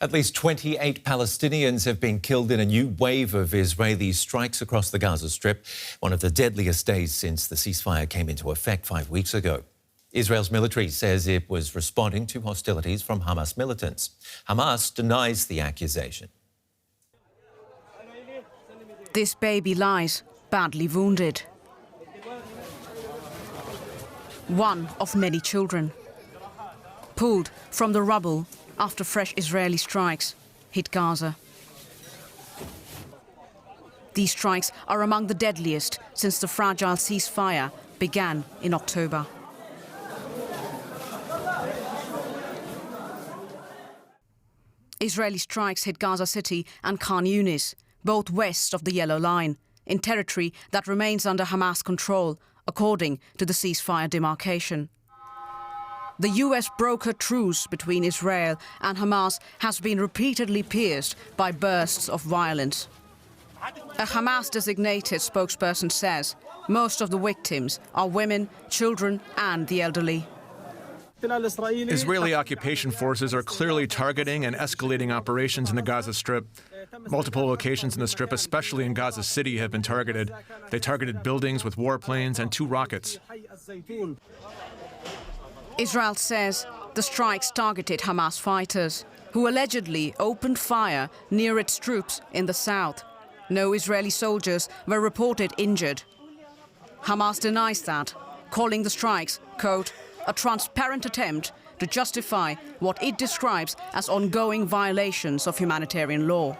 At least 28 Palestinians have been killed in a new wave of Israeli strikes across the Gaza Strip, one of the deadliest days since the ceasefire came into effect 5 weeks ago. Israel's military says it was responding to hostilities from Hamas militants. Hamas denies the accusation. This baby lies badly wounded. One of many children. Pulled from the rubble after fresh Israeli strikes hit Gaza. These strikes are among the deadliest since the fragile ceasefire began in October. Israeli strikes hit Gaza City and Khan Yunis, both west of the Yellow Line, in territory that remains under Hamas control, according to the ceasefire demarcation. The US brokered truce between Israel and Hamas has been repeatedly pierced by bursts of violence. A Hamas-designated spokesperson says most of the victims are women, children and the elderly. Israeli occupation forces are clearly targeting and escalating operations in the Gaza Strip. Multiple locations in the Strip, especially in Gaza City, have been targeted. They targeted buildings with warplanes and 2 rockets. Israel says the strikes targeted Hamas fighters, who allegedly opened fire near its troops in the south. No Israeli soldiers were reported injured. Hamas denies that, calling the strikes, quote, a transparent attempt to justify what it describes as ongoing violations of humanitarian law.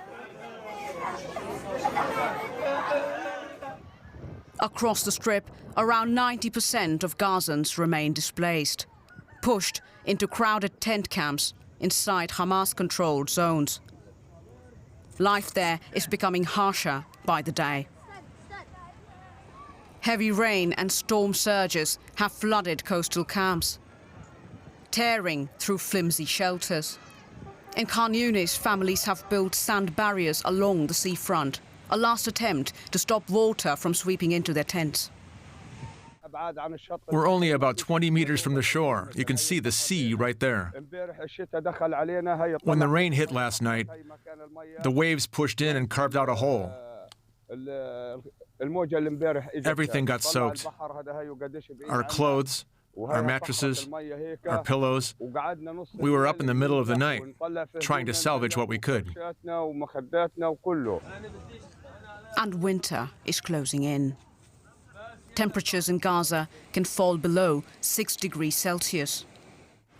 Across the Strip, around 90% of Gazans remain displaced, pushed into crowded tent camps inside Hamas-controlled zones. Life there is becoming harsher by the day. Heavy rain and storm surges have flooded coastal camps, tearing through flimsy shelters. In Khan Yunis, families have built sand barriers along the seafront, a last attempt to stop water from sweeping into their tents. We're only about 20 meters from the shore. You can see the sea right there. When the rain hit last night, the waves pushed in and carved out a hole. Everything got soaked. Our clothes, our mattresses, our pillows. We were up in the middle of the night, trying to salvage what we could. And winter is closing in. Temperatures in Gaza can fall below 6 degrees Celsius.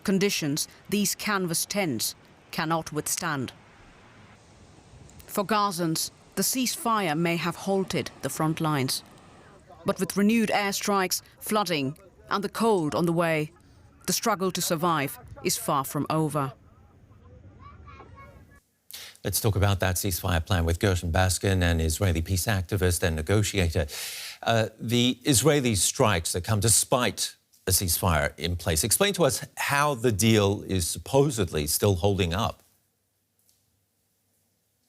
Conditions these canvas tents cannot withstand. For Gazans, the ceasefire may have halted the front lines. But with renewed airstrikes, flooding and the cold on the way, the struggle to survive is far from over. Let's talk about that ceasefire plan with Gershon Baskin, an Israeli peace activist and negotiator. The Israeli strikes that come despite a ceasefire in place. Explain to us how the deal is supposedly still holding up.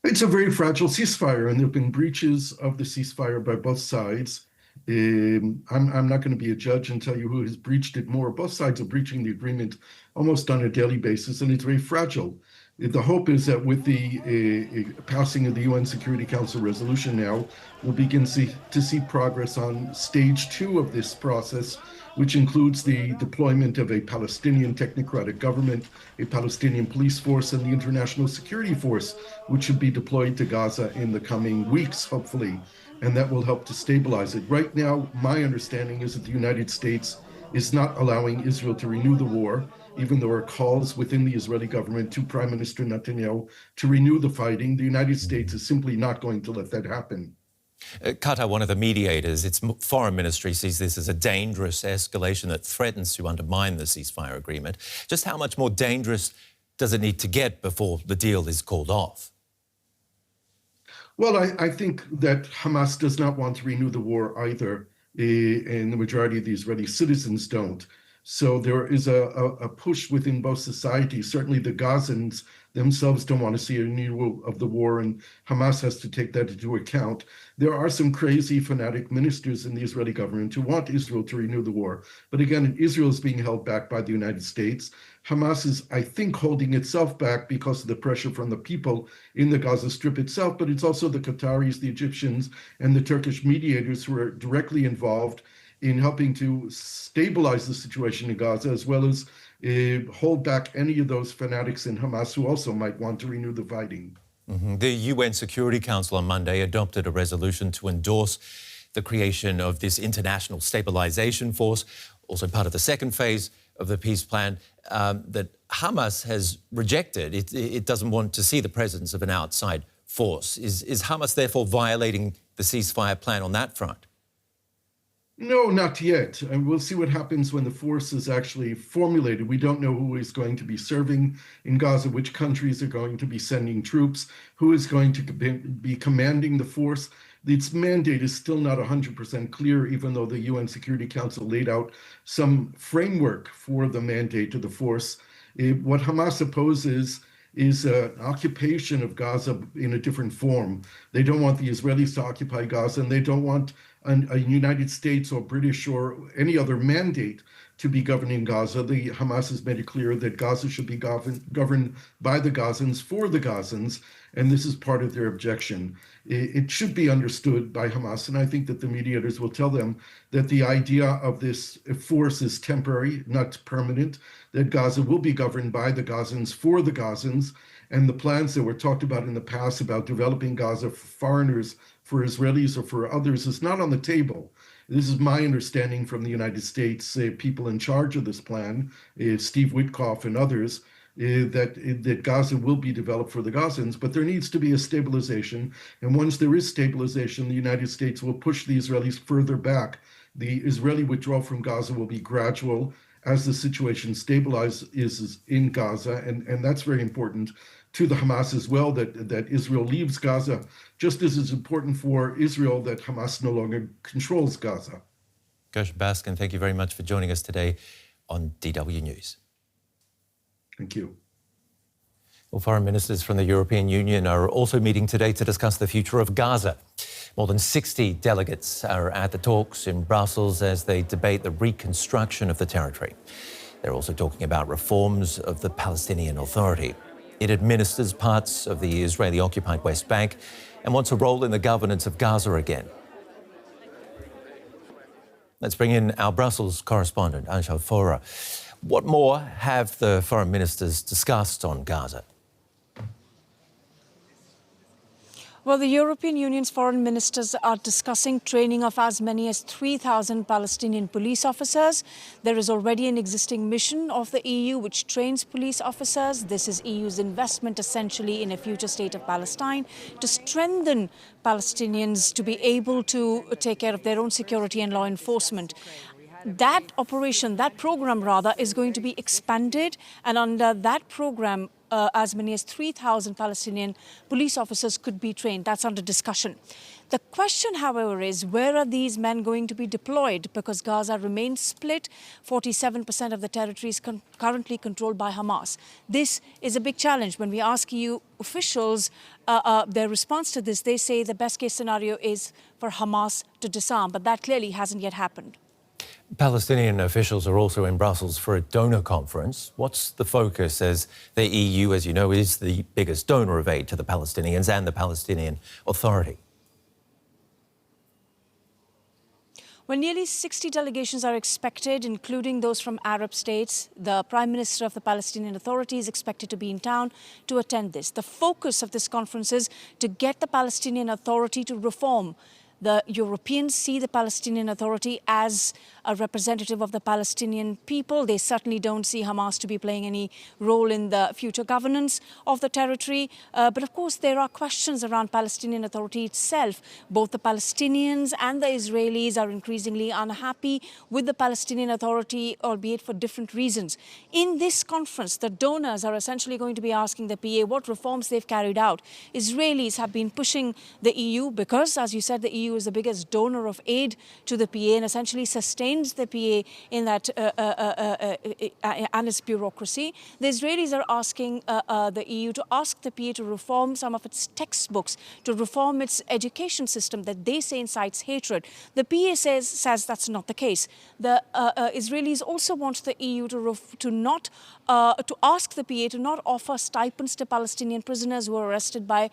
It's a very fragile ceasefire, and there have been breaches of the ceasefire by both sides. I'm not going to be a judge and tell you who has breached it more. Both sides are breaching the agreement almost on a daily basis, and it's very fragile. The hope is that with the passing of the UN Security Council resolution now, we'll begin to see progress on stage 2 of this process, which includes the deployment of a Palestinian technocratic government, a Palestinian police force, and the international security force, which should be deployed to Gaza in the coming weeks, hopefully, and that will help to stabilize it. Right now, my understanding is that the United States is not allowing Israel to renew the war, even though there are calls within the Israeli government to Prime Minister Netanyahu to renew the fighting. The United States is simply not going to let that happen. Qatar, one of the mediators, its foreign ministry sees this as a dangerous escalation that threatens to undermine the ceasefire agreement. Just how much more dangerous does it need to get before the deal is called off? Well, I think that Hamas does not want to renew the war either, and the majority of the Israeli citizens don't. So there is a push within both societies. Certainly the Gazans themselves don't want to see a renewal of the war, and Hamas has to take that into account. There are some crazy fanatic ministers in the Israeli government who want Israel to renew the war. But again, Israel is being held back by the United States. Hamas is, I think, holding itself back because of the pressure from the people in the Gaza Strip itself, but it's also the Qataris, the Egyptians, and the Turkish mediators who are directly involved in helping to stabilize the situation in Gaza, as well as hold back any of those fanatics in Hamas who also might want to renew the fighting. The UN Security Council on Monday adopted a resolution to endorse the creation of this international stabilization force, also part of the second phase of the peace plan that Hamas has rejected. It doesn't want to see the presence of an outside force. Is Hamas therefore violating the ceasefire plan on that front? No, not yet. And we'll see what happens when the force is actually formulated. We don't know who is going to be serving in Gaza, which countries are going to be sending troops, who is going to be commanding the force. Its mandate is still not 100% clear, even though the UN Security Council laid out some framework for the mandate of the force. What Hamas opposes is an occupation of Gaza in a different form. They don't want the Israelis to occupy Gaza, and they don't want a United States or British or any other mandate to be governing Gaza. The Hamas has made it clear that Gaza should be governed by the Gazans for the Gazans, and this is part of their objection. It should be understood by Hamas, and I think that the mediators will tell them that the idea of this force is temporary, not permanent, that Gaza will be governed by the Gazans for the Gazans, and the plans that were talked about in the past about developing Gaza for foreigners, for Israelis or for others is not on the table. This is my understanding from the United States, people in charge of this plan, Steve Witkoff and others, that Gaza will be developed for the Gazans, but there needs to be a stabilization. And once there is stabilization, the United States will push the Israelis further back. The Israeli withdrawal from Gaza will be gradual as the situation stabilizes in Gaza. And that's very important to the Hamas as well, that Israel leaves Gaza, just as it's important for Israel that Hamas no longer controls Gaza. Gershon Baskin, thank you very much for joining us today on DW News. Thank you. Well, foreign ministers from the European Union are also meeting today to discuss the future of Gaza. More than 60 delegates are at the talks in Brussels as they debate the reconstruction of the territory. They're also talking about reforms of the Palestinian Authority. It administers parts of the Israeli-occupied West Bank and wants a role in the governance of Gaza again. Let's bring in our Brussels correspondent, Anchal. What more have the foreign ministers discussed on Gaza? Well, the European Union's foreign ministers are discussing training of as many as 3,000 Palestinian police officers. There is already an existing mission of the EU which trains police officers. This is EU's investment essentially in a future state of Palestine to strengthen Palestinians to be able to take care of their own security and law enforcement. That operation, that program rather, is going to be expanded, and under that program, as many as 3,000 Palestinian police officers could be trained. That's under discussion. The question, however, is where are these men going to be deployed? Because Gaza remains split. 47% of the territory is currently controlled by Hamas. This is a big challenge. When we ask EU officials their response to this, they say the best case scenario is for Hamas to disarm, but that clearly hasn't yet happened. Palestinian officials are also in Brussels for a donor conference. What's the focus, as the EU, as you know, is the biggest donor of aid to the Palestinians and the Palestinian Authority? Well, nearly 60 delegations are expected, including those from Arab states. The Prime Minister of the Palestinian Authority is expected to be in town to attend this. The focus of this conference is to get the Palestinian Authority to reform. The Europeans see the Palestinian Authority as a representative of the Palestinian people. They certainly don't see Hamas to be playing any role in the future governance of the territory. But of course, there are questions around Palestinian Authority itself. Both the Palestinians and the Israelis are increasingly unhappy with the Palestinian Authority, albeit for different reasons. In this conference, the donors are essentially going to be asking the PA what reforms they've carried out. Israelis have been pushing the EU because, as you said, the EU is the biggest donor of aid to the PA and essentially sustains the PA in that and its bureaucracy. The Israelis are asking the EU to ask the PA to reform some of its textbooks, to reform its education system that they say incites hatred. The PA says that's not the case. The Israelis also want the EU to not to ask the PA to not offer stipends to Palestinian prisoners who are arrested by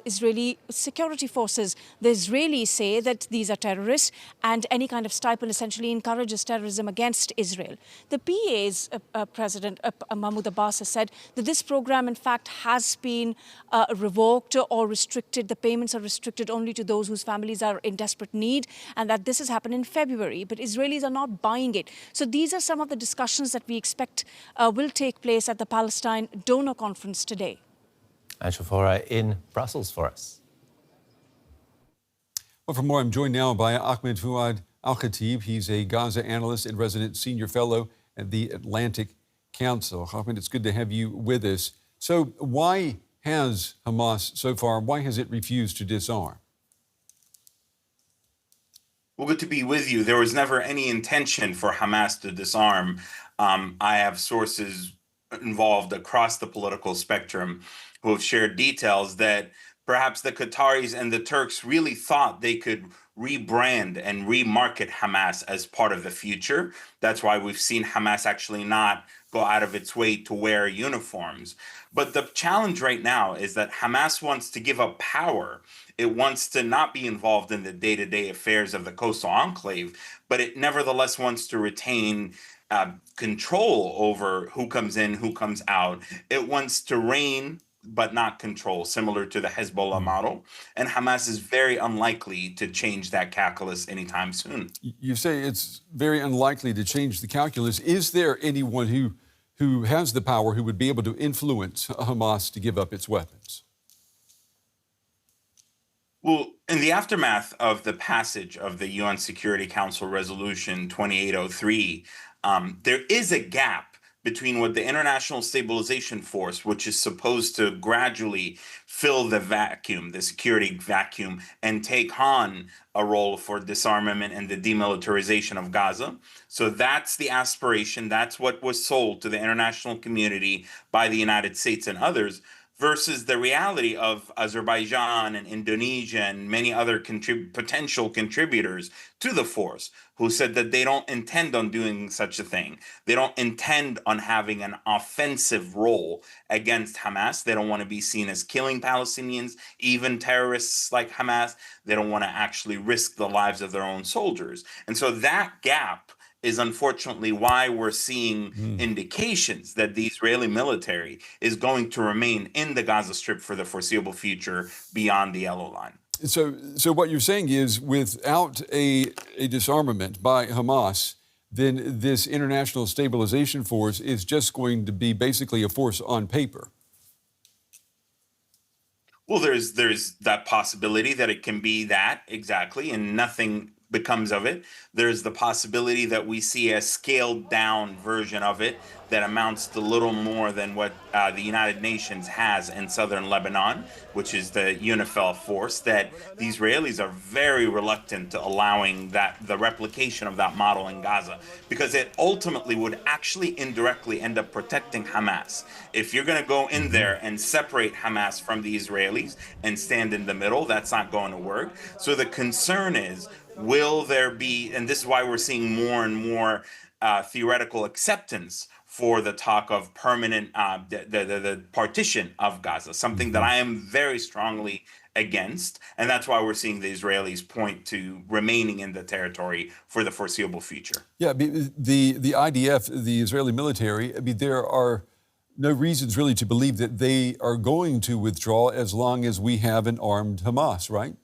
Israeli security forces. The Israelis say that these are terrorists, and any kind of stipend essentially encourages terrorism against Israel. The PA's president, Mahmoud Abbas, has said that this program, in fact, has been revoked or restricted. The payments are restricted only to those whose families are in desperate need, and that this has happened in February. But Israelis are not buying it. So these are some of the discussions that we expect will take place at the Palestine Donor Conference today. Anchal Vohra in Brussels for us. Well, for more, I'm joined now by Ahmed Fouad Alkhatib. He's a Gaza analyst and resident senior fellow at the Atlantic Council. Ahmed, it's good to have you with us. So why has Hamas so far, why has it refused to disarm? Well, good to be with you. There was never any intention for Hamas to disarm. I have sources involved across the political spectrum who have shared details that perhaps the Qataris and the Turks really thought they could rebrand and remarket Hamas as part of the future. That's why we've seen Hamas actually not go out of its way to wear uniforms. But the challenge right now is that Hamas wants to give up power. It wants to not be involved in the day-to-day affairs of the coastal enclave, but it nevertheless wants to retain control over who comes in, who comes out. It wants to reign but not control, similar to the Hezbollah model. And Hamas is very unlikely to change that calculus anytime soon. You say it's very unlikely to change the calculus. Is there anyone who has the power who would be able to influence Hamas to give up its weapons? Well, in the aftermath of the passage of the UN Security Council Resolution 2803, there is a gap between what the International Stabilization Force, which is supposed to gradually fill the vacuum, the security vacuum, and take on a role for disarmament and the demilitarization of Gaza. So that's the aspiration. That's what was sold to the international community by the United States and others, versus the reality of Azerbaijan and Indonesia and many other potential contributors to the force who said that they don't intend on doing such a thing. They don't intend on having an offensive role against Hamas. They don't want to be seen as killing Palestinians, even terrorists like Hamas. They don't want to actually risk the lives of their own soldiers. And so that gap is unfortunately why we're seeing indications that the Israeli military is going to remain in the Gaza Strip for the foreseeable future beyond the yellow line. So what you're saying is without a disarmament by Hamas, then this international stabilization force is just going to be basically a force on paper. Well, there's that possibility that it can be that exactly, and nothing becomes of it. There's the possibility that we see a scaled down version of it that amounts to little more than what the United Nations has in southern Lebanon, which is the UNIFIL force, that the Israelis are very reluctant to allowing the replication of that model in Gaza, because it ultimately would actually indirectly end up protecting Hamas. If you're going to go in there and separate Hamas from the Israelis and stand in the middle, that's not going to work. So the concern is, will there be, and this is why we're seeing more and more theoretical acceptance for the talk of permanent, the partition of Gaza, something that I am very strongly against. And that's why we're seeing the Israelis point to remaining in the territory for the foreseeable future. Yeah, the IDF, the Israeli military, I mean, there are no reasons really to believe that they are going to withdraw as long as we have an armed Hamas, right?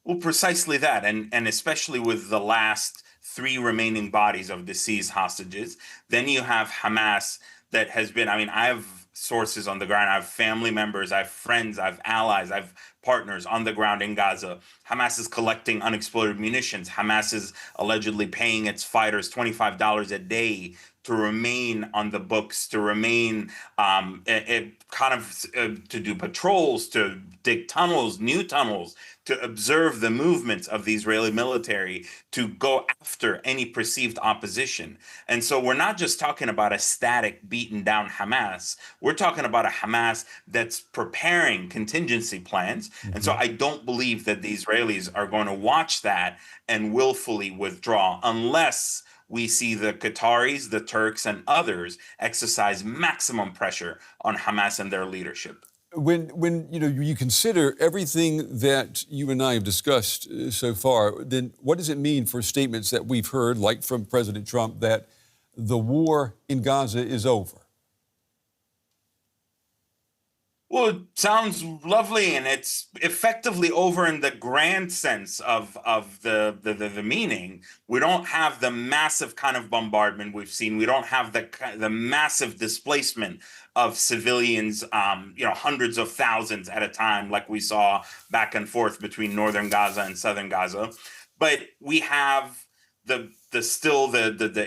Well, precisely that, and especially with the last 3 remaining bodies of deceased hostages, then you have Hamas that has been, I mean, I have sources on the ground, I have family members, I have friends, I have allies, I have partners on the ground in Gaza. Hamas is collecting unexploded munitions. Hamas is allegedly paying its fighters $25 a day to remain on the books, to remain to do patrols, to dig tunnels, new tunnels, to observe the movements of the Israeli military, to go after any perceived opposition. And so we're not just talking about a static, beaten down Hamas. We're talking about a Hamas that's preparing contingency plans. And so I don't believe that the Israelis are going to watch that and willfully withdraw unless we see the Qataris, the Turks, and others exercise maximum pressure on Hamas and their leadership. When you consider everything that you and I have discussed so far, then what does it mean for statements that we've heard, like from President Trump, that the war in Gaza is over? Well, it sounds lovely, and it's effectively over in the grand sense of the meaning. We don't have the massive kind of bombardment we've seen. We don't have the massive displacement of civilians, hundreds of thousands at a time, like we saw back and forth between northern Gaza and southern Gaza. But we have the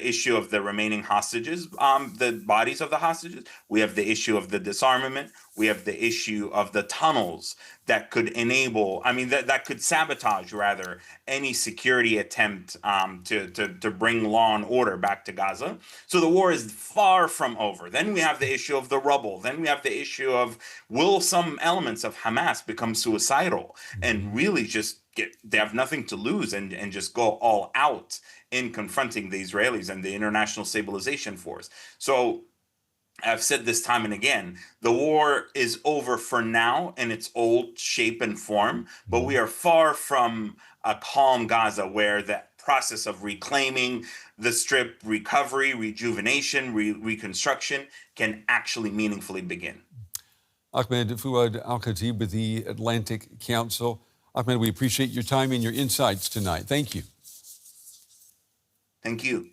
issue of the remaining hostages, the bodies of the hostages. We have the issue of the disarmament. We have the issue of the tunnels that could that could sabotage rather any security attempt to bring law and order back to Gaza. So the war is far from over. Then we have the issue of the rubble. Then we have the issue of, will some elements of Hamas become suicidal and really just they have nothing to lose and just go all out in confronting the Israelis and the international stabilization force. So I've said this time and again, the war is over for now in its old shape and form, but we are far from a calm Gaza where that process of reclaiming the Strip, recovery, rejuvenation, reconstruction can actually meaningfully begin. Ahmed, Fouad Alkhatib with the Atlantic Council. Ahmed, we appreciate your time and your insights tonight. Thank you. Thank you.